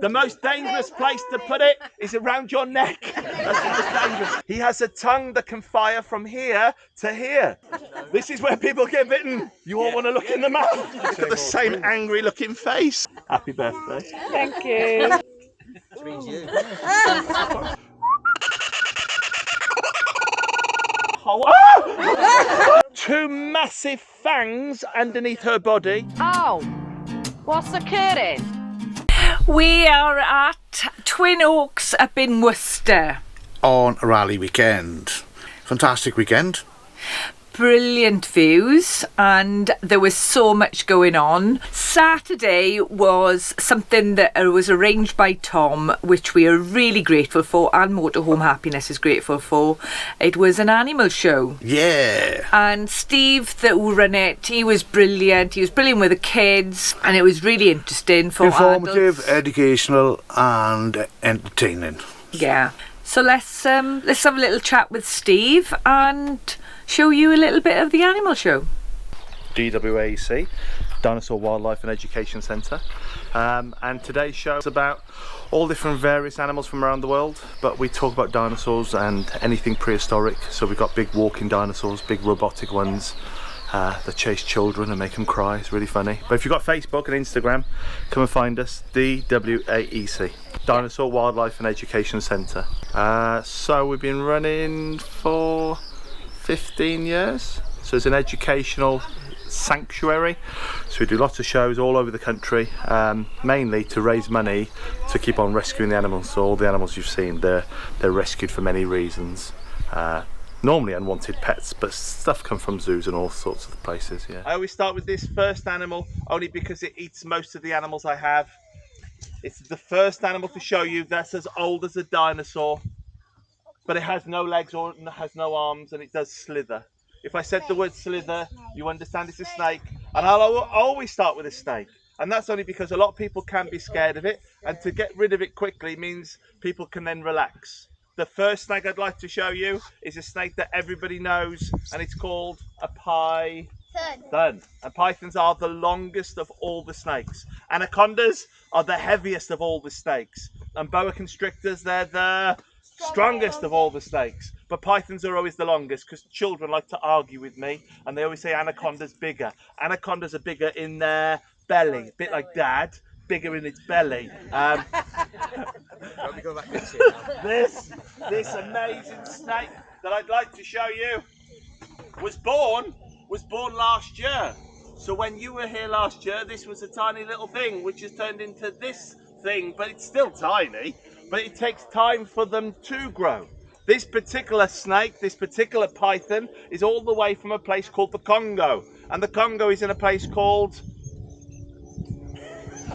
The most dangerous place to put it is around your neck. That's the most dangerous. He has a tongue that can fire from here to here. This is where people get bitten. You all want to look in the mouth? Look at the same angry looking face. Happy birthday. Thank you. Two massive fangs underneath her body. Oh, what's occurring? We are at Twin Oaks up in Worcester. On a rally weekend. Fantastic weekend. Brilliant views, and there was so much going on. Saturday was something that was arranged by Tom, which we are really grateful for, and Motorhome Happiness is grateful for. It was an animal show. Yeah. And Steve that ran it, he was brilliant. He was brilliant with the kids, and it was really interesting for informative, adults. educational and entertaining. Yeah. So let's have a little chat with Steve and show you a little bit of the animal show. DWAEC, Dinosaur Wildlife and Education Centre, and today's show is about all different various animals from around the world, but we talk about dinosaurs and anything prehistoric. So we've got big walking dinosaurs, big robotic ones that chase children and make them cry. It's really funny. But if you've got Facebook and Instagram, come and find us, DWAEC, Dinosaur Wildlife and Education Centre. So we've been running for 15 years, so it's an educational sanctuary. So we do lots of shows all over the country, mainly to raise money to keep on rescuing the animals. So all the animals you've seen, they're rescued for many reasons. Normally unwanted pets, but stuff come from zoos and all sorts of places. Yeah. I always start with this first animal only because it eats most of the animals I have. It's the first animal to show you that's as old as a dinosaur, but it has no legs or has no arms, and it does slither. If I said the word slither, you understand it's a snake. And I'll always start with a snake. And that's only because a lot of people can be scared of it, and to get rid of it quickly means people can then relax. The first snake I'd like to show you is a snake that everybody knows, and it's called a python. And pythons are the longest of all the snakes. Anacondas are the heaviest of all the snakes. And boa constrictors, they're the strongest of all the snakes. But pythons are always the longest because children like to argue with me, and they always say anaconda's bigger. Anacondas are bigger in their belly, a bit like Dad, bigger in its belly. This amazing snake that I'd like to show you was born last year. So when you were here last year, this was a tiny little thing which has turned into this thing, but it's still tiny, but it takes time for them to grow. This particular snake, this particular python, is all the way from a place called the Congo, and the Congo is in a place called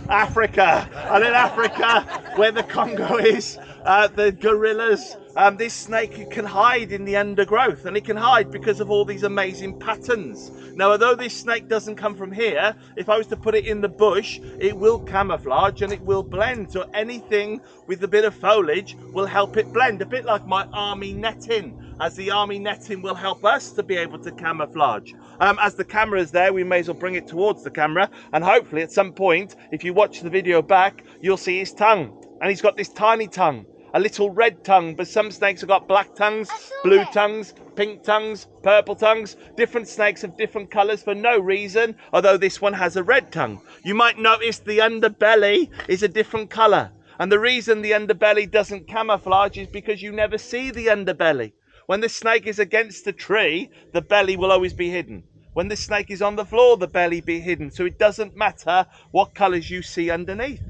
Africa. And in Africa, where the Congo is, the gorillas, this snake can hide in the undergrowth, and it can hide because of all these amazing patterns. Now, although this snake doesn't come from here, if I was to put it in the bush, it will camouflage and it will blend. So anything with a bit of foliage will help it blend, a bit like my army netting, as the army netting will help us to be able to camouflage. As the camera's there, we may as well bring it towards the camera, and hopefully at some point, if you watch the video back, you'll see his tongue. And he's got this tiny tongue, a little red tongue, but some snakes have got black tongues, blue tongues, pink tongues, purple tongues. Different snakes have different colours for no reason, although this one has a red tongue. You might notice the underbelly is a different colour. And the reason the underbelly doesn't camouflage is because you never see the underbelly. When the snake is against a tree, the belly will always be hidden. When the snake is on the floor, the belly be hidden. So it doesn't matter what colours you see underneath.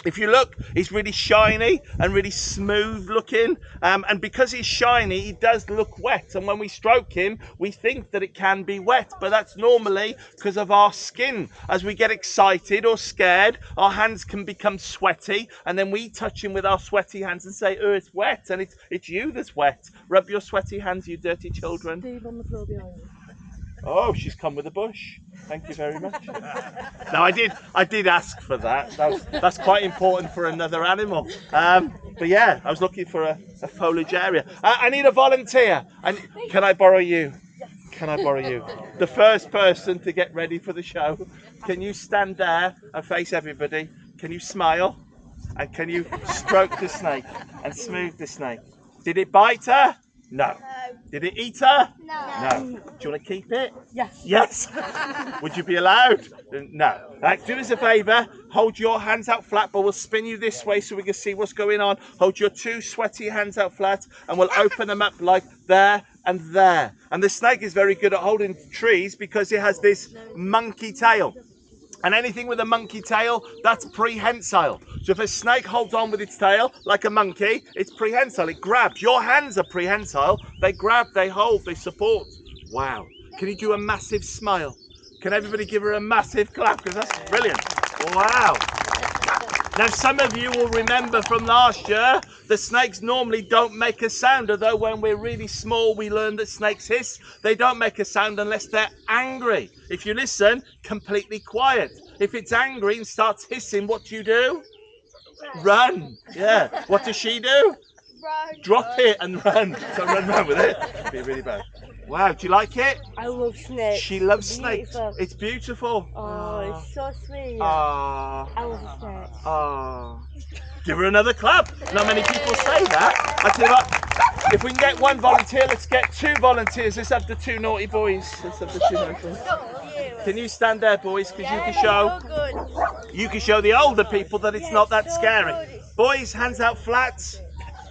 If you look, he's really shiny and really smooth looking. And because he's shiny, he does look wet. And when we stroke him, we think that it can be wet. But that's normally because of our skin. As we get excited or scared, our hands can become sweaty. And then we touch him with our sweaty hands and say, oh, it's wet. And it's you that's wet. Rub your sweaty hands, you dirty children. Steve on the floor behind you. Oh, she's come with a bush. Thank you very much. No, I did ask for that. That's quite important for another animal. But yeah, I was looking for a foliage area. I need a volunteer. Can I borrow you? Can I borrow you? The first person to get ready for the show. Can you stand there and face everybody? Can you smile? And can you stroke the snake and smooth the snake? Did it bite her? No. Did it eat her? No. Do you want to keep it? Yes. Yes. Would you be allowed? No. Right, do us a favour. Hold your hands out flat, but we'll spin you this way so we can see what's going on. Hold your two sweaty hands out flat, and we'll open them up like there and there. And the snake is very good at holding trees because it has this monkey tail. And anything with a monkey tail, that's prehensile. So if a snake holds on with its tail like a monkey, it's prehensile. It grabs. Your hands are prehensile. They grab, they hold, they support. Wow. Can you do a massive smile? Can everybody give her a massive clap? Because that's brilliant. Wow. Now, some of you will remember from last year, the snakes normally don't make a sound, although when we're really small, we learn that snakes hiss. They don't make a sound unless they're angry. If you listen, completely quiet. If it's angry and starts hissing, what do? Run. Yeah. What does she do? Run. Drop it and run. So run with it. It'd be really bad. Wow, do you like it? I love snakes. She loves snakes. Beautiful. It's beautiful. Oh, it's so sweet. Ah. I love snakes. Ah. Give her another clap. Not many people say that. I tell you what, if we can get one volunteer, let's get two volunteers. Let's have the two naughty boys. Let's have the two naughty boys. Can you stand there, boys? Because you can show the older people that it's not that scary. Boys, hands out flat.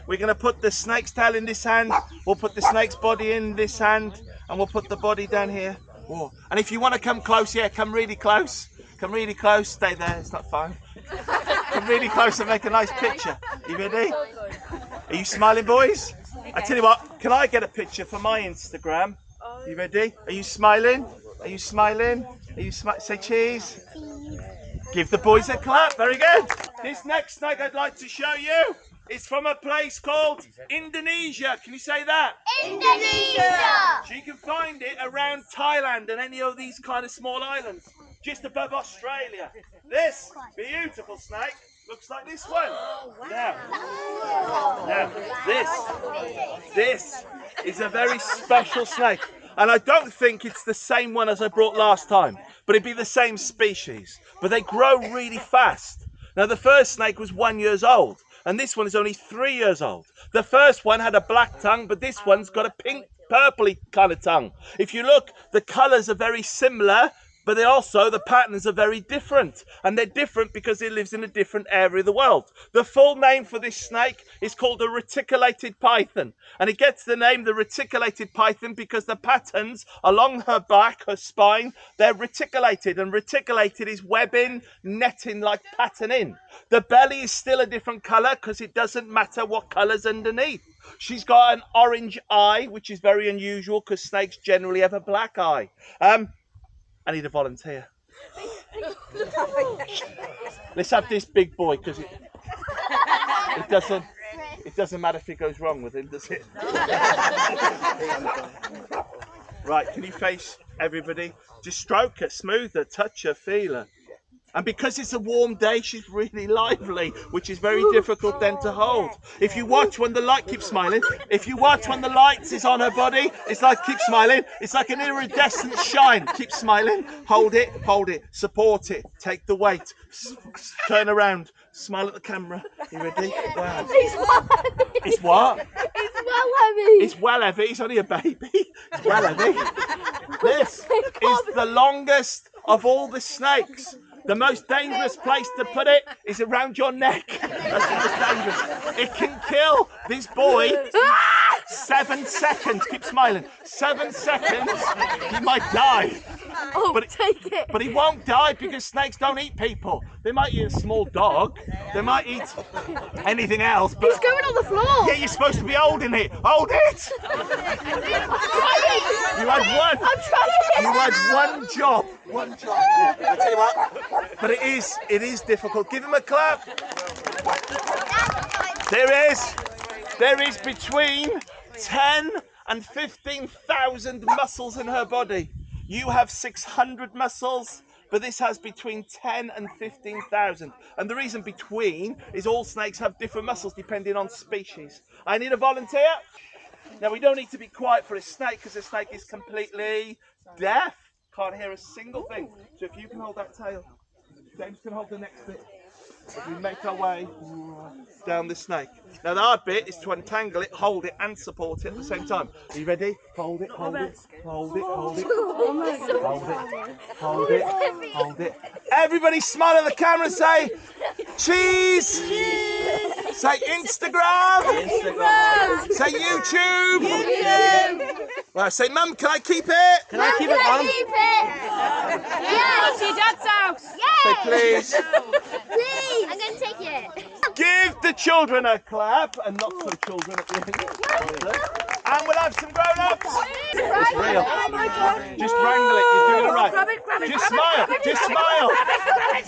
We're going to put the snake's tail in this hand. We'll put the snake's body in this hand. And we'll put the body down here. Whoa. And if you want to come close, yeah, come really close. Come really close. Stay there. It's not fine. Come really close and make a nice picture. You ready? Are you smiling, boys? I tell you what, can I get a picture for my Instagram? You ready? Are you smiling? Are you smiling? Are you say cheese? Give the boys a clap. Very good. This next snake I'd like to show you is from a place called Indonesia. Can you say that? Indonesia! So you can find it around Thailand and any of these kind of small islands, just above Australia. This beautiful snake looks like this one. Now, this is a very special snake. And I don't think it's the same one as I brought last time, but it'd be the same species. But they grow really fast. Now, the first snake was 1 year old, and this one is only 3 years old. The first one had a black tongue, but this one's got a pink, purpley kind of tongue. If you look, the colours are very similar, but the patterns are very different. And they're different because it lives in a different area of the world. The full name for this snake is called a reticulated python. And it gets the name the reticulated python because the patterns along her back, her spine, they're reticulated. And reticulated is webbing, netting like patterning. The belly is still a different colour because it doesn't matter what colour's underneath. She's got an orange eye, which is very unusual because snakes generally have a black eye. I need a volunteer. Let's have this big boy because it doesn't matter if it goes wrong with him, does it? Right, can you face everybody? Just stroke her, smooth her, touch her, feel her. And because it's a warm day, she's really lively, which is very difficult then to hold. If you watch when the light keeps smiling, if you watch when the light is on her body, it's like keep smiling. It's like an iridescent shine. Keep smiling. Hold it, support it. Take the weight. Turn around. Smile at the camera. You ready? Wow. It's what? It's well heavy. It's well heavy. It's only a baby. It's well heavy. This is the longest of all the snakes. The most dangerous place to put it is around your neck. That's the most dangerous. It can kill this boy 7 seconds. Keep smiling. 7 seconds, he might die. Oh, But take it. But he won't die because snakes don't eat people. They might eat a small dog. They might eat anything else. But It's going on the floor. yeah, you're supposed to be holding it. Hold it. You had one. I'm trying. You had one job. One job. I tell you what. But it is difficult. Give him a clap. There is between 10 and 15,000 muscles in her body. You have 600 muscles, but this has between 10 and 15,000. And the reason between is all snakes have different muscles depending on species. I need a volunteer. Now, we don't need to be quiet for a snake because a snake is completely deaf. Can't hear a single thing. So if you can hold that tail, James can hold the next bit. we make our way down the snake. Now the hard bit is to untangle it, hold it and support it at the same time. Are you ready? Hold it, hold it, hold it, hold it, hold it, hold it, hold it. Everybody smile at the camera and say cheese! Say Instagram! Say YouTube! Right, say Mum, can I keep it? Can I keep it, Mum? Go to your dad's house. Say please. Please. I'm going to take it. Give the children a clap and not for the children at the end. And we'll have some grown-ups. It's real. Oh my God. Just wrangle it. You're doing it right. Grab it, Just smile. Just smile.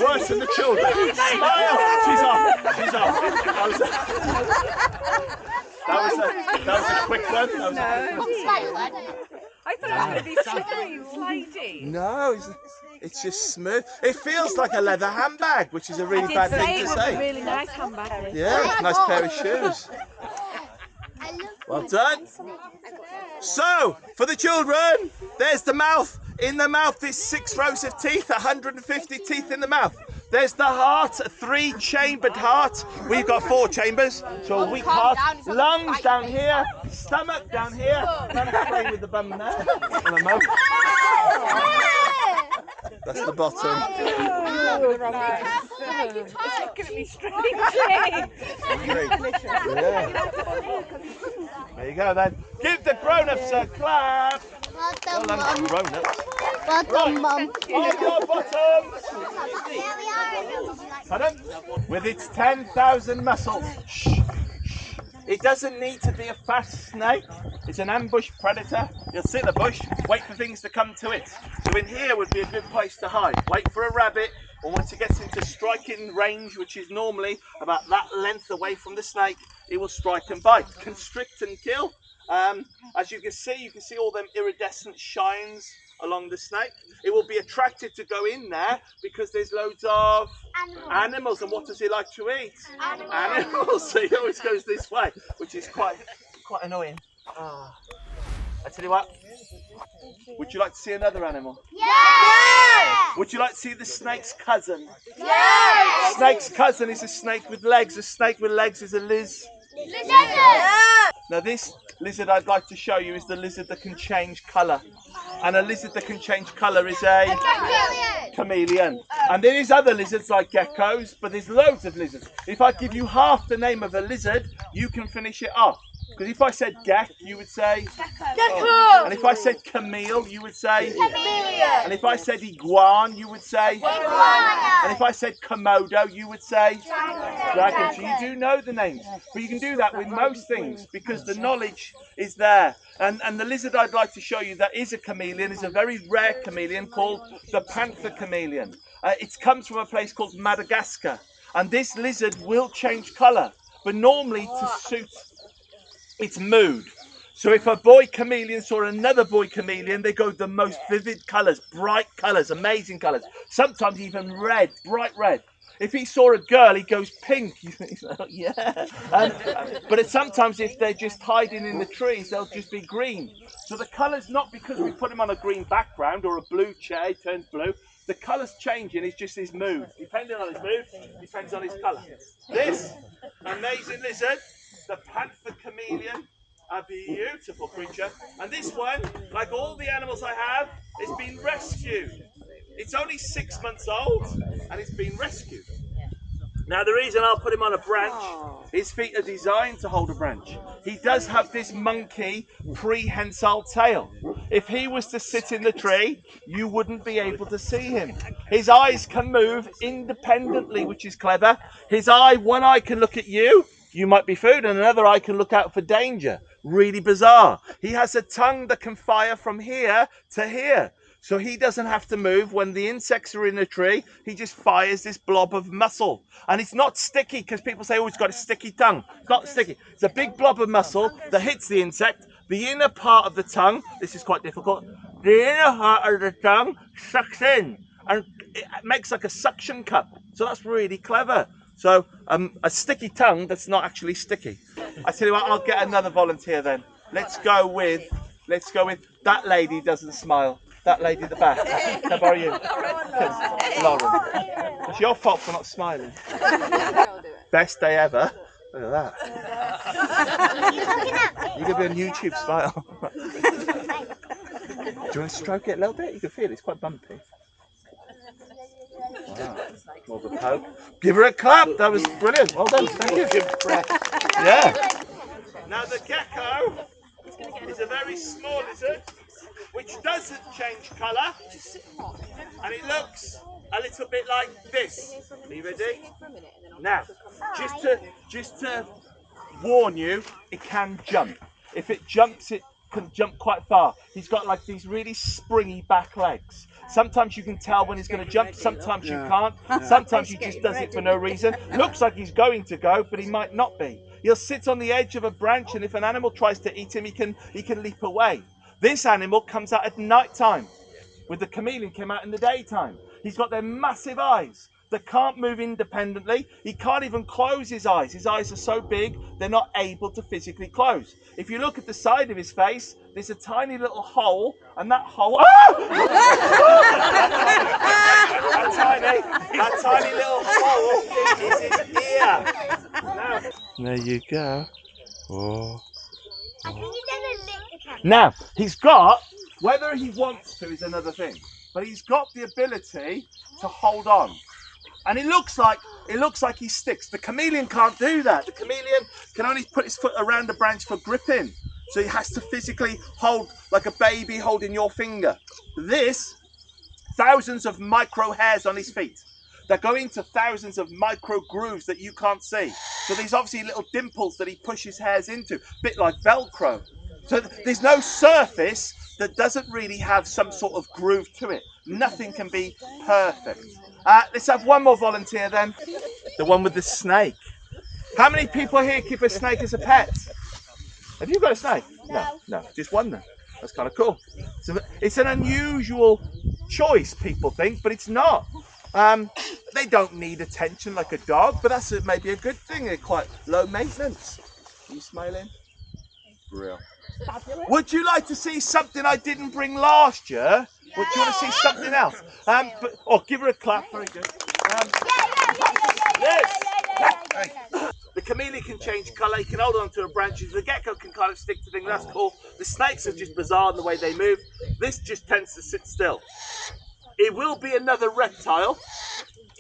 Worse than the children. Smile. She's off. She's off. That was a quick one. That was a quick one. I thought it was going to be slippery, slidey. No, it's just smooth. It feels like a leather handbag, which is a really bad thing to say. Really nice handbag. Yeah, nice pair of shoes. Well done. So, for the children, there's the mouth. In the mouth, there's 6 rows of teeth, 150 teeth in the mouth. There's the heart, a 3-chambered heart. We've got 4 chambers, so a weak heart. Lungs down here, stomach down here. Mum's playing with the bum there. And the mouth. That's the bottom. It's looking at me strangely. Yeah. There you go then. Give the grown-ups a clap. Well done, grown-ups. Well done, Mum. On your bottoms. Pardon? With its 10,000 muscles. Shh. It doesn't need to be a fast snake. It's an ambush predator. You'll sit in the bush, wait for things to come to it. So in here would be a good place to hide. Wait for a rabbit, or once it gets into striking range, which is normally about that length away from the snake, it will strike and bite. Constrict and kill. As you can see all them iridescent shines along the snake. It will be attracted to go in there because there's loads of animals. And what does he like to eat? Animals. So he always goes this way, which is quite annoying. I tell you what, would you like to see another animal? Yeah! Would you like to see the snake's cousin? Yeah! Snake's cousin is a snake with legs. A snake with legs is a lizard. Now this lizard I'd like to show you is the lizard that can change colour. And a lizard that can change colour is a chameleon. And there is other lizards like geckos, but there's loads of lizards. If I give you half the name of a lizard, you can finish it off. Because if I said geck, you would say gecko. And if I said camille, you would say chameleon. And if I said iguan, you would say iguana. And if I said komodo, you would say dragon. So you do know the names, but you can do that with most things because the knowledge is there. And the lizard I'd like to show you that is a chameleon is a very rare chameleon called the panther chameleon. It comes from a place called Madagascar, and this lizard will change colour, but normally to suit its mood. So if a boy chameleon saw another boy chameleon, they go the most vivid colours, bright colours, amazing colours, sometimes even red, bright red. If he saw a girl, he goes pink. He's like, yeah. But sometimes if they're just hiding in the trees, they'll just be green. So the colour's not because we put him on a green background or a blue chair, he turns blue. The colour's changing, it's just his mood. Depending on his mood, depends on his colour. This amazing lizard, the panther chameleon, a beautiful creature. And this one, like all the animals I have, has been rescued. It's only 6 months old and it's been rescued. Now the reason I'll put him on a branch, his feet are designed to hold a branch. He does have this monkey prehensile tail. If he was to sit in the tree, you wouldn't be able to see him. His eyes can move independently, which is clever. His one eye can look at you might be food, and another eye can look out for danger. Really bizarre. He has a tongue that can fire from here to here. So he doesn't have to move. When the insects are in a tree, he just fires this blob of muscle. And it's not sticky, because people say, oh, he's got a sticky tongue. It's not sticky. It's a big blob of muscle that hits the insect. The inner part of the tongue, this is quite difficult, the inner part of the tongue sucks in. And it makes like a suction cup. So that's really clever. So a sticky tongue that's not actually sticky. I tell you what, I'll get another volunteer then. Let's go with that lady doesn't smile. that lady at the back. Can I borrow you? Lauren. It's your fault for not smiling. Best day ever. Look at that. You're going to be on YouTube, smile. Do you want to stroke it a little bit? You can feel it's quite bumpy. Wow. More of a poke. Give her a clap. That was brilliant. Well done. Thank you. Yeah. Now the gecko is a very small lizard which doesn't change colour, and it looks a little bit like this. Are you ready? Now, just to warn you, it can jump. If it jumps, it can jump quite far. He's got like these really springy back legs. Sometimes you can tell when he's going to jump, sometimes you can't. Sometimes he just does it for no reason. Looks like he's going to go, but he might not be. He'll sit on the edge of a branch, and if an animal tries to eat him, he can leap away. This animal comes out at night time, with the chameleon came out in the daytime. He's got their massive eyes that can't move independently. He can't even close his eyes. His eyes are so big, they're not able to physically close. If you look at the side of his face, there's a tiny little hole, and that hole... that tiny little hole is his ear. Now, there you go. Oh. Now, he's got, whether he wants to is another thing, but he's got the ability to hold on. And it looks like he sticks. The chameleon can't do that. The chameleon can only put his foot around the branch for gripping. So he has to physically hold like a baby holding your finger. This, thousands of micro hairs on his feet that go into thousands of micro grooves that you can't see. So there's obviously little dimples that he pushes hairs into, a bit like Velcro. So there's no surface that doesn't really have some sort of groove to it. Nothing can be perfect. Let's have one more volunteer then. The one with the snake. How many people here keep a snake as a pet? Have you got a snake? No, just one then. That's kind of cool. So it's an unusual choice, people think, but it's not. They don't need attention like a dog, but that's maybe a good thing. They're quite low maintenance. Are you smiling? Real. Would you like to see something I didn't bring last year? Would you want to see something else? Give her a clap. Very good. Yes. The chameleon can change colour. He can hold on to a branch. The gecko can kind of stick to things. That's cool. The snakes are just bizarre in the way they move. This just tends to sit still. It will be another reptile.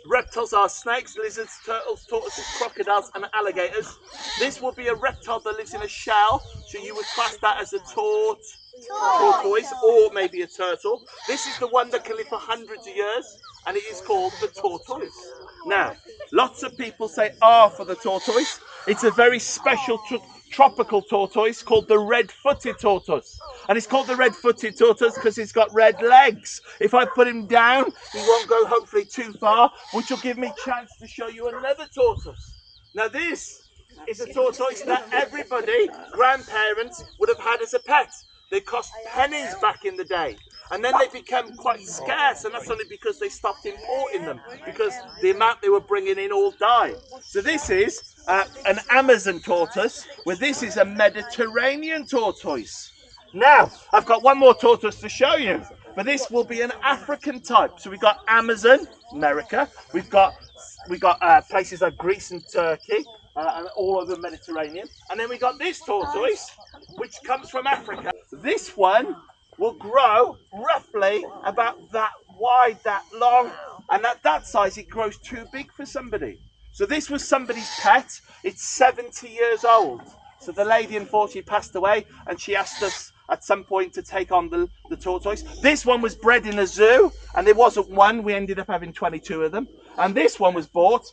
Reptiles are snakes, lizards, turtles, tortoises, crocodiles and alligators. This will be a reptile that lives in a shell, so you would class that as a tortoise or maybe a turtle. This is the one that can live for hundreds of years, and it is called the tortoise. Now, lots of people say for the tortoise. It's a very special tropical tortoise called the red-footed tortoise. And it's called the red-footed tortoise because he's got red legs. If I put him down, he won't go hopefully too far, which will give me a chance to show you another tortoise. Now this is a tortoise that everybody, grandparents, would have had as a pet. They cost pennies back in the day. And then they became quite scarce, and that's only because they stopped importing them, because the amount they were bringing in all died. So this is an Amazon tortoise, where this is a Mediterranean tortoise. Now, I've got one more tortoise to show you, but this will be an African type. So we've got Amazon, America. We've got places like Greece and Turkey, and all over the Mediterranean. And then we got this tortoise, which comes from Africa. This one will grow roughly about that wide, that long, and at that size it grows too big for somebody. So this was somebody's pet. It's 70 years old. So the lady unfortunately passed away, and she asked us at some point to take on the tortoise. This one was bred in a zoo, and there wasn't one. We ended up having 22 of them. And this one was bought,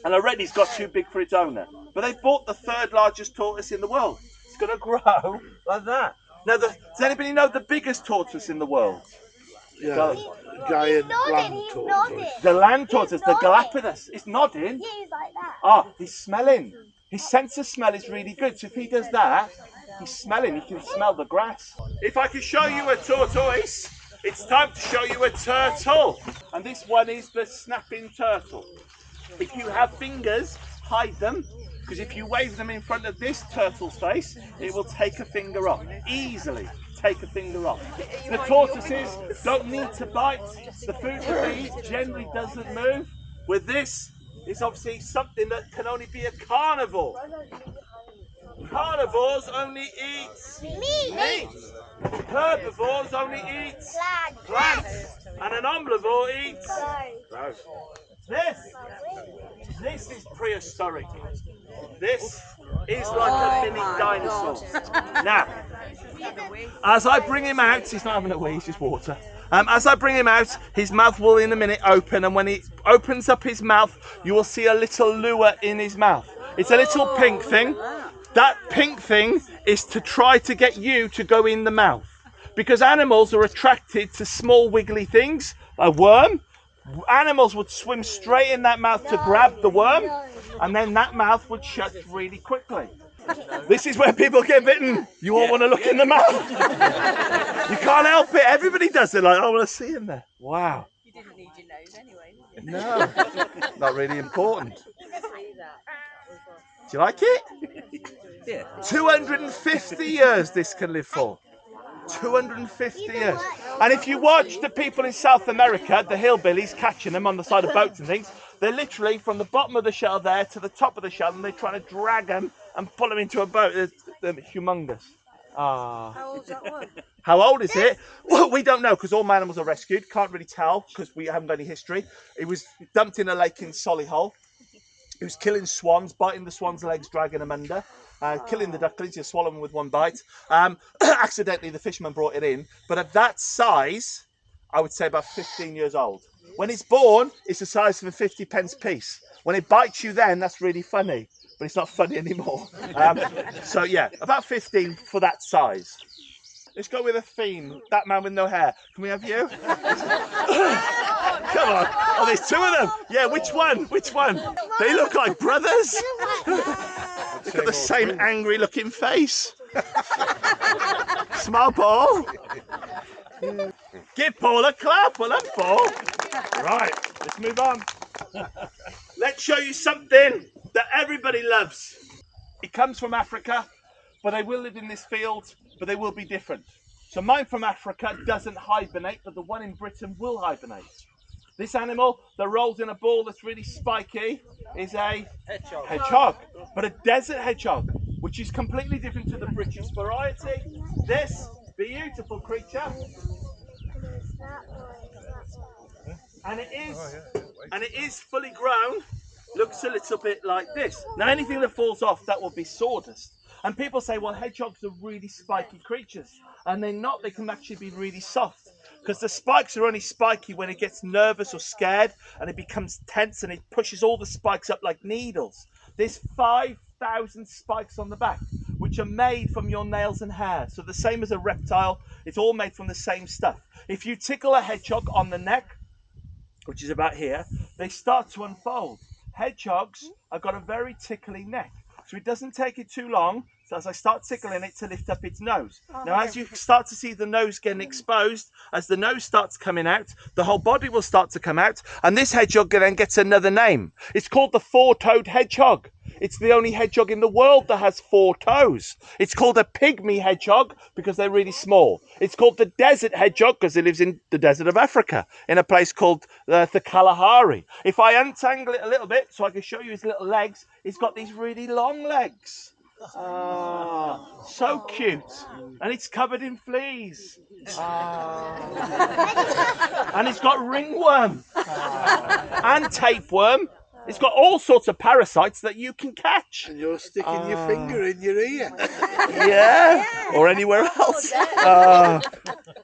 and already it's got too big for its owner. But they bought the third largest tortoise in the world. It's going to grow like that. Now, does anybody know the biggest tortoise in the world? Yeah, giant land tortoise. The land tortoise, the Galapagos. It's nodding. Yeah, he's like that. He's smelling. His sense of smell is really good. So if he does that, he's smelling. He can smell the grass. If I can show you a tortoise, it's time to show you a turtle. And this one is the snapping turtle. If you have fingers, hide them. Because if you wave them in front of this turtle's face, it will take a finger off. Easily take a finger off. The tortoises don't need to bite. The food that they eat generally doesn't move. With this, it's obviously something that can only be a carnivore. Carnivores only eat meat. Herbivores only eat plants. And an omnivore eats growth. This is prehistoric. This is like a mini dinosaur. Now, as I bring him out, he's not having a wee, it's just water. As I bring him out, his mouth will in a minute open, and when he opens up his mouth, you will see a little lure in his mouth. It's a little pink thing. That pink thing is to try to get you to go in the mouth. Because animals are attracted to small wiggly things, a worm. Animals would swim straight in that mouth to grab the worm, and then that mouth would shut really quickly. This is where people get bitten. You all want to look in the mouth. You can't help it. Everybody does it. Like, I want to see him there. Wow. You didn't need your nose anyway, did you? No, not really important. Do you like it? Yeah. 250 years this can live for. 250 years. And if you watch the people in South America, the hillbillies catching them on the side of boats and things, they're literally from the bottom of the shell there to the top of the shell, and they're trying to drag them and pull them into a boat. They're humongous. How old's that one? How old is it? Well, we don't know because all my animals are rescued. Can't really tell because we haven't got any history. It was dumped in a lake in Solihull. It was killing swans, biting the swans' legs, dragging them under. Killing the ducklings, you swallow them with one bite. Accidentally, the fisherman brought it in. But at that size, I would say about 15 years old. When it's born, it's the size of a 50p piece. When it bites you then, that's really funny. But it's not funny anymore. So yeah, about 15 for that size. Let's go with a theme. That man with no hair. Can we have you? Come on. Oh, there's two of them. Yeah, which one? Which one? They look like brothers. Look at the same angry looking face. Smile, Paul. Give Paul a clap. Well done, Paul. Right, let's move on. Let's show you something that everybody loves. It comes from Africa, but they will live in this field, but they will be different. So mine from Africa doesn't hibernate, but the one in Britain will hibernate. This animal that rolls in a ball that's really spiky is a hedgehog, but a desert hedgehog, which is completely different to the British variety. This beautiful creature, and it is fully grown, looks a little bit like this. Now anything that falls off, that will be sawdust. And people say, well, hedgehogs are really spiky creatures, and they're not. They can actually be really soft. Because the spikes are only spiky when it gets nervous or scared and it becomes tense and it pushes all the spikes up like needles. There's 5,000 spikes on the back, which are made from your nails and hair. So the same as a reptile, it's all made from the same stuff. If you tickle a hedgehog on the neck, which is about here, they start to unfold. Hedgehogs have got a very tickly neck. So it doesn't take it too long, so as I start tickling it, to lift up its nose. Now as you start to see the nose getting exposed, as the nose starts coming out, the whole body will start to come out, and this hedgehog then gets another name. It's called the four-toed hedgehog. It's the only hedgehog in the world that has 4 toes. It's called a pygmy hedgehog because they're really small. It's called the desert hedgehog because it lives in the desert of Africa, in a place called the Kalahari. If I untangle it a little bit so I can show you his little legs, it's got these really long legs. So cute. And it's covered in fleas. And it's got ringworm and tapeworm. It's got all sorts of parasites that you can catch. And you're sticking your finger in your ear. Yeah, or anywhere else.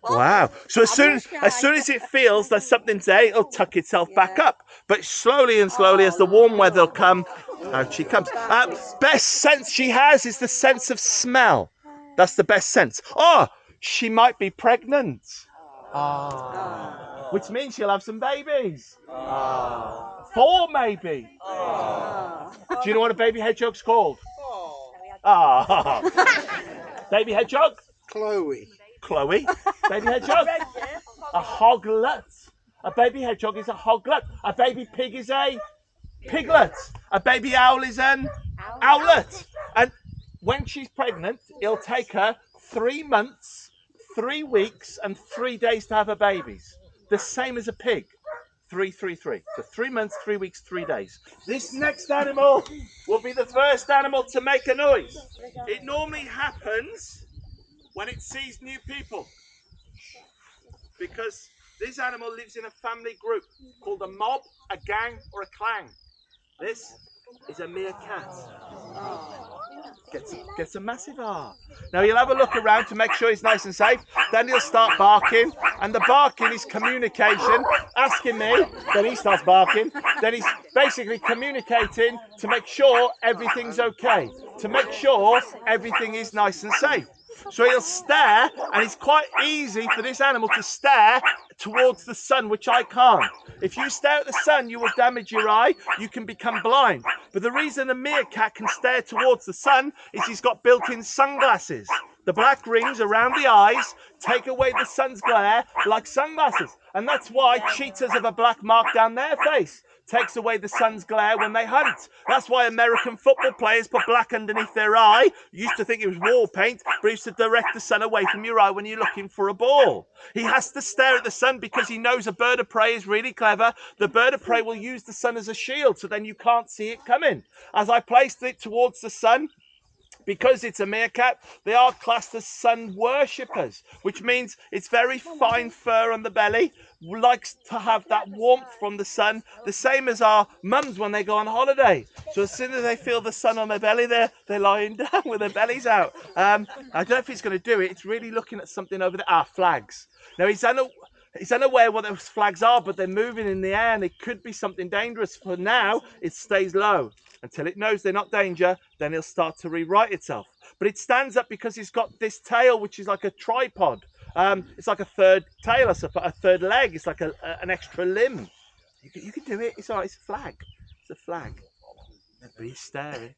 Wow. So as soon as it feels that something's there, it'll tuck itself back up. But slowly and slowly, as the warm weather will come, out she comes. Best sense she has is the sense of smell. That's the best sense. Oh, she might be pregnant. Which means she'll have some babies. 4 maybe. Do you know what a baby hedgehog's called? Baby hedgehog? Chloe. Chloe. Baby hedgehog? A hoglet. A baby hedgehog is a hoglet. A baby pig is a piglet. A baby owl is an owlet. And when she's pregnant, it'll take her 3 months 3 weeks and 3 days to have her babies. The same as a pig. 3, 3, 3. So 3 months, 3 weeks, 3 days. This next animal will be the first animal to make a noise. It normally happens when it sees new people, because this animal lives in a family group called a mob, a gang, or a clan. This is a meerkat. Gets a massive R. Now he'll have a look around to make sure he's nice and safe. Then he'll start barking, and the barking is communication, asking me. Then he starts barking. Then he's basically communicating to make sure everything's okay, to make sure everything is nice and safe. So he'll stare, and it's quite easy for this animal to stare towards the sun, which I can't. If you stare at the sun, you will damage your eye. You can become blind. But the reason a meerkat can stare towards the sun is he's got built-in sunglasses. The black rings around the eyes take away the sun's glare like sunglasses. And that's why cheetahs have a black mark down their face. Takes away the sun's glare when they hunt. That's why American football players put black underneath their eye. You used to think it was wall paint, but it used to direct the sun away from your eye when you're looking for a ball. He has to stare at the sun because he knows a bird of prey is really clever. The bird of prey will use the sun as a shield, so then you can't see it coming. As I placed it towards the sun, because it's a meerkat, they are classed as sun worshippers, which means it's very fine fur on the belly, likes to have that warmth from the sun, the same as our mums when they go on holiday. So as soon as they feel the sun on their belly, they're lying down with their bellies out. I don't know if it's going to do it. It's really looking at something over there. Flags. Now he's unaware what those flags are, but they're moving in the air and it could be something dangerous. For now, it stays low. Until it knows they're not danger, then it'll start to rewrite itself. But it stands up because it's got this tail, which is like a tripod. It's like a third tail, a third leg. It's like an extra limb. You can do it. It's all right. It's a flag. It's a flag. But he's staring.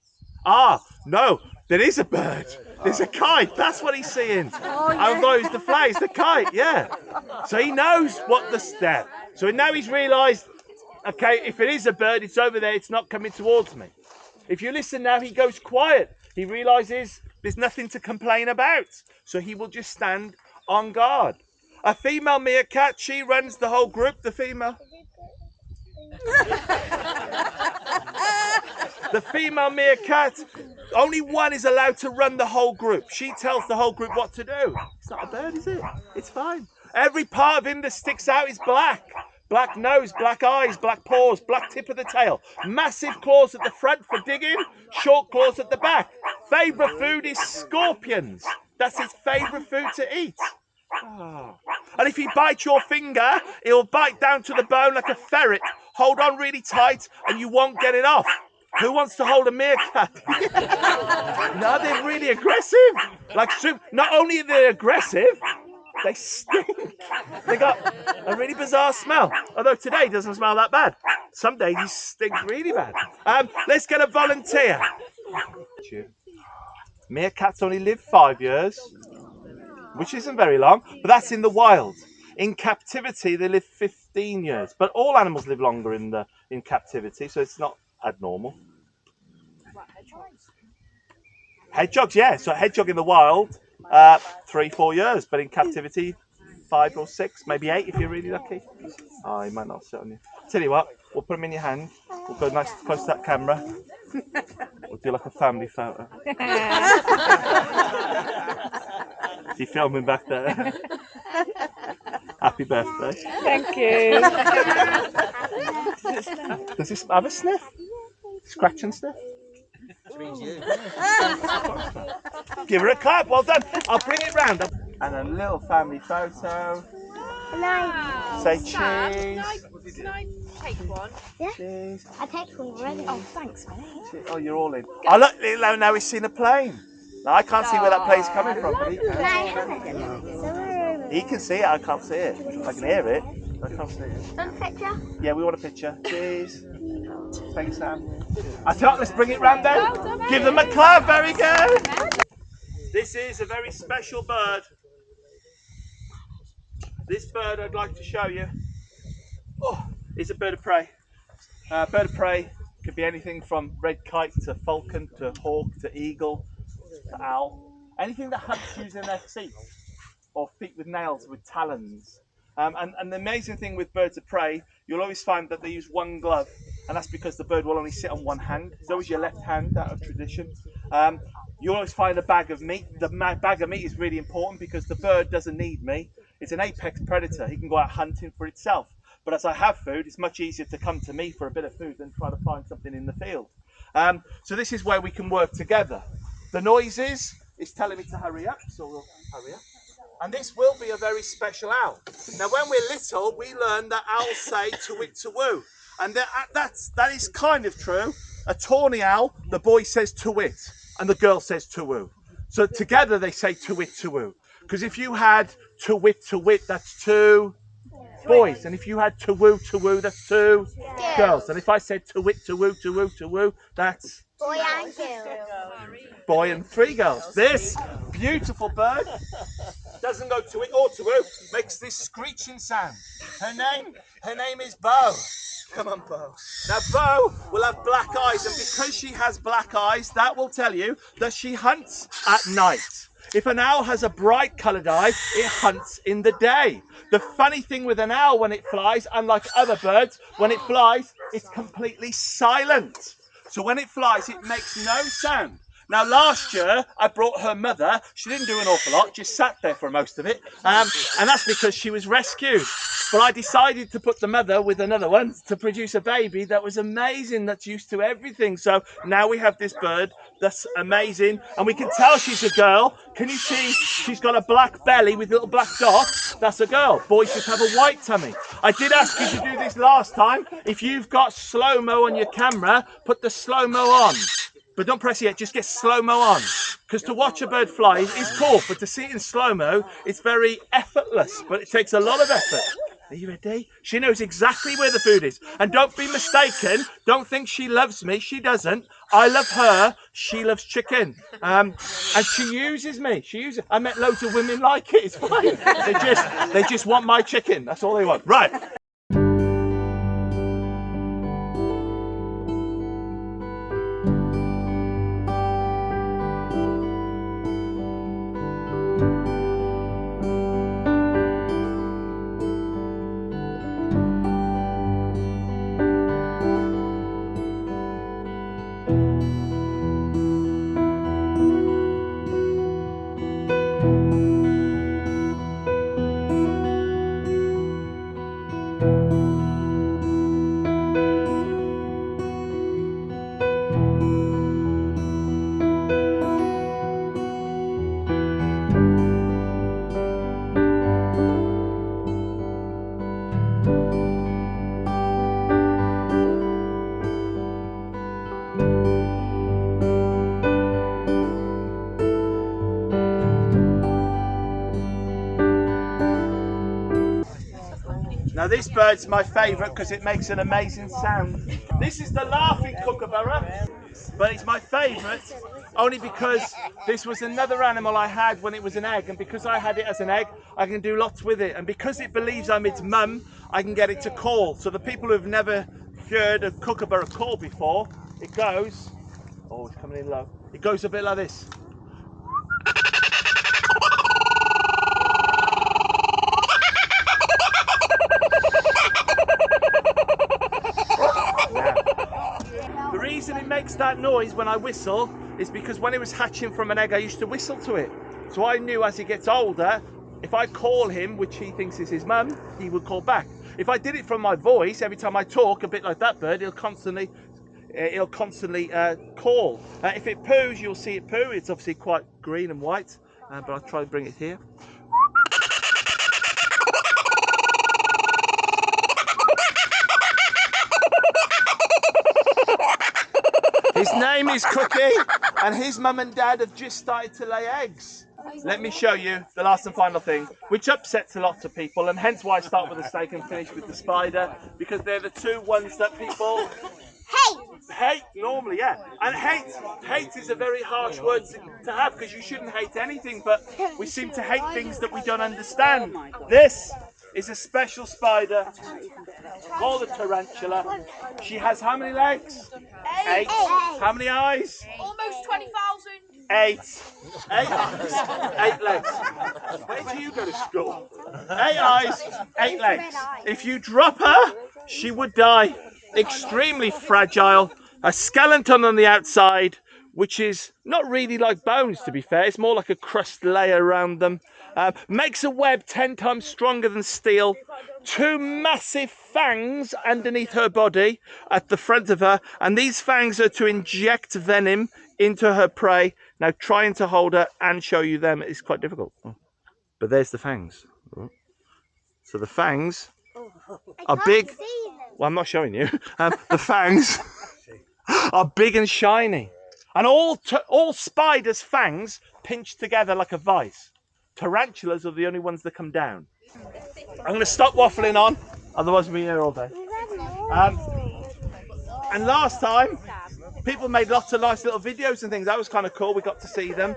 No, there is a bird. There's a kite. That's what he's seeing. I thought it was the flag. It's the kite, yeah. So he knows what the step. So now he's realised, okay, if it is a bird, it's over there. It's not coming towards me. If you listen now, he goes quiet. He realises there's nothing to complain about. So he will just stand on guard. A female meerkat, she runs the whole group, the female. The female meerkat, only one is allowed to run the whole group. She tells the whole group what to do. It's not a bird, is it? It's fine. Every part of him that sticks out is black. Black nose, black eyes, black paws, black tip of the tail. Massive claws at the front for digging, short claws at the back. Favourite food is scorpions. That's his favourite food to eat. And if he bites your finger, he'll bite down to the bone like a ferret. Hold on really tight and you won't get it off. Who wants to hold a meerkat? No, they're really aggressive. Not only are they aggressive, they stink. They got a really bizarre smell. Although today doesn't smell that bad. Some days he stinks really bad. Let's get a volunteer. Meerkats only live 5 years, which isn't very long, but that's in the wild. In captivity, they live 15 years. But all animals live longer in captivity, so it's not abnormal. Hedgehogs, yeah. So a hedgehog in the wild, 3-4 years, but in captivity, 5 or 6, maybe 8 if you're really lucky. Oh, he might not sit on you. Tell you what, we'll put him in your hand. We'll go nice close to that camera. We'll do like a family photo. Is he filming back there? Happy birthday. Thank you. Does this have a sniff? Scratch and sniff? Give her a clap, well done. I'll bring it round. And a little family photo. Nice. Say Sam, cheese. can I take one? Yeah. Cheese. I take one already. Oh, thanks, mate. Oh, you're all in. Oh, look, now he's seen a plane. Now, I can't see where that plane's coming from, but he No, I can. haven't. He can see it, I can't see it. I can hear it, I can't see it. Want a picture? Yeah, we want a picture. Cheese. Thank you, Sam. I thought, let's bring it round then. Give them a clap, very good. This is a very special bird. This bird I'd like to show you is a bird of prey. Bird of prey could be anything from red kite to falcon to hawk to eagle to owl. Anything that hunts using their feet. or feet with nails with talons. And the amazing thing with birds of prey, you'll always find that they use one glove, and that's because the bird will only sit on one hand. It's always your left hand out of tradition. You always find a bag of meat. The bag of meat is really important because the bird doesn't need me. It's an apex predator. He can go out hunting for itself. But as I have food, it's much easier to come to me for a bit of food than try to find something in the field. So this is where we can work together. The noises is telling me to hurry up, so we'll hurry up. And this will be a very special owl. Now, when we're little, we learn that owls say to-wit, to-woo. And that is kind of true. A tawny owl, the boy says to-wit, and the girl says to-woo. So together they say to-wit, to-woo. Because if you had to-wit, to-wit, that's two boys. And if you had to-woo, to-woo, that's two girls. And if I said to-wit, to-woo, to-woo, to-woo, that's Boy and girl. boy and three girls. This beautiful bird doesn't go to it or to woo, makes this screeching sound. Her name is Bo. Come on, Bo. Now, Bo will have black eyes, and because she has black eyes, that will tell you that she hunts at night. If an owl has a bright coloured eye, it hunts in the day. The funny thing with an owl when it flies, unlike other birds, when it flies, it's completely silent. So when it flies, it makes no sound. Now, last year, I brought her mother. She didn't do an awful lot, just sat there for most of it. And that's because she was rescued. But I decided to put the mother with another one to produce a baby that was amazing, that's used to everything. So now we have this bird that's amazing. And we can tell she's a girl. Can you see she's got a black belly with little black dots? That's a girl. Boys just have a white tummy. I did ask you to do this last time. If you've got slow-mo on your camera, put the slow-mo on. But don't press it yet, just get slow-mo on. Because to watch a bird fly is cool, but to see it in slow-mo, it's very effortless, but it takes a lot of effort. Are you ready? She knows exactly where the food is. And don't be mistaken, don't think she loves me, she doesn't. I love her, she loves chicken. And she uses me, I met loads of women like it, it's fine. They just want my chicken, that's all they want. Right. Now this bird's my favourite because it makes an amazing sound. This is the laughing kookaburra, but it's my favourite only because this was another animal I had when it was an egg, and because I had it as an egg, I can do lots with it. And because it believes I'm its mum, I can get it to call. So the people who've never heard a kookaburra call before, it goes, oh, it's coming in low. It goes a bit like this. The reason it makes that noise when I whistle is because when it was hatching from an egg, I used to whistle to it. So I knew as he gets older, if I call him, which he thinks is his mum, he would call back. If I did it from my voice, every time I talk, a bit like that bird, he'll constantly call. If it poos, you'll see it poo. It's obviously quite green and white, but I'll try and bring it here. His name is Cookie, and his mum and dad have just started to lay eggs. Let me show you the last and final thing, which upsets a lot of people, and hence why I start with the snake and finish with the spider, because they're the two ones that people hate normally, yeah. And hate is a very harsh word to have, because you shouldn't hate anything, but we seem to hate things that we don't understand. This is a special spider called a tarantula. She has how many legs? 8. How many eyes? Almost 20,000. 8 eyes, 8 legs. Where do you go to school? 8 eyes, 8 legs. If you drop her, she would die. Extremely fragile. A skeleton on the outside, which is not really like bones, to be fair. It's more like a crust layer around them. Makes a web 10 times stronger than steel. 2 massive fangs underneath her body at the front of her, and these fangs are to inject venom into her prey. Now, trying to hold her and show you them is quite difficult. But there's the fangs. So the fangs are big. Well, I'm not showing you. The fangs are big and shiny. And all spiders' fangs pinched together like a vice. Tarantulas are the only ones that come down. I'm going to stop waffling on, otherwise we'll be here all day. And last time, people made lots of nice little videos and things. That was kind of cool. We got to see them.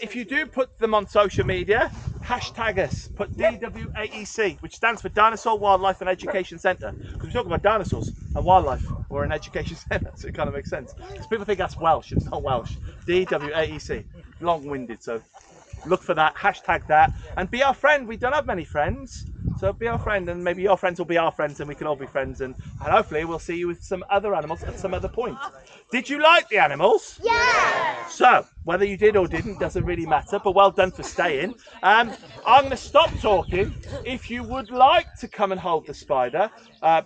If you do put them on social media, hashtag us. Put DWAEC, which stands for Dinosaur Wildlife and Education Centre. Because we talk about dinosaurs and wildlife. We're an education centre, so it kind of makes sense. Because people think that's Welsh. It's not Welsh. DWAEC. Long-winded, so look for that, hashtag that, and be our friend. We don't have many friends, so be our friend, and maybe your friends will be our friends, and we can all be friends, and hopefully we'll see you with some other animals at some other point. Did you like the animals? Yeah! So, whether you did or didn't doesn't really matter, but well done for staying. I'm going to stop talking. If you would like to come and hold the spider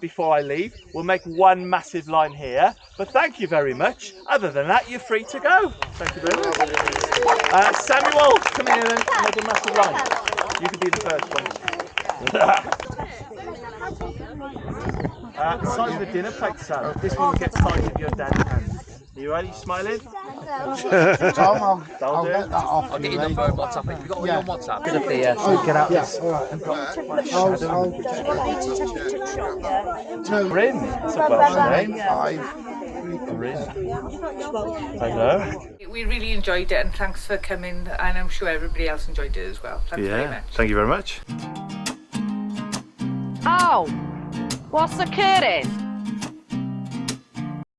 before I leave, we'll make one massive line here, but thank you very much. Other than that, you're free to go. Thank you very much. Samuel, come here then, make a massive line. You can be the first one. Size of the dinner plate, Sam. This one gets tied with your dad's hand. Are you ready? Smiling? Tom, I'll get that off. I'll get your number on WhatsApp. Have you got all your WhatsApp? Get up here, so get out this. Rin, that's a Welsh name. Rin. Hello. We really enjoyed it, and thanks for coming, and I'm sure everybody else enjoyed it as well. Thanks very much. Thank you very much. Oh, what's occurring?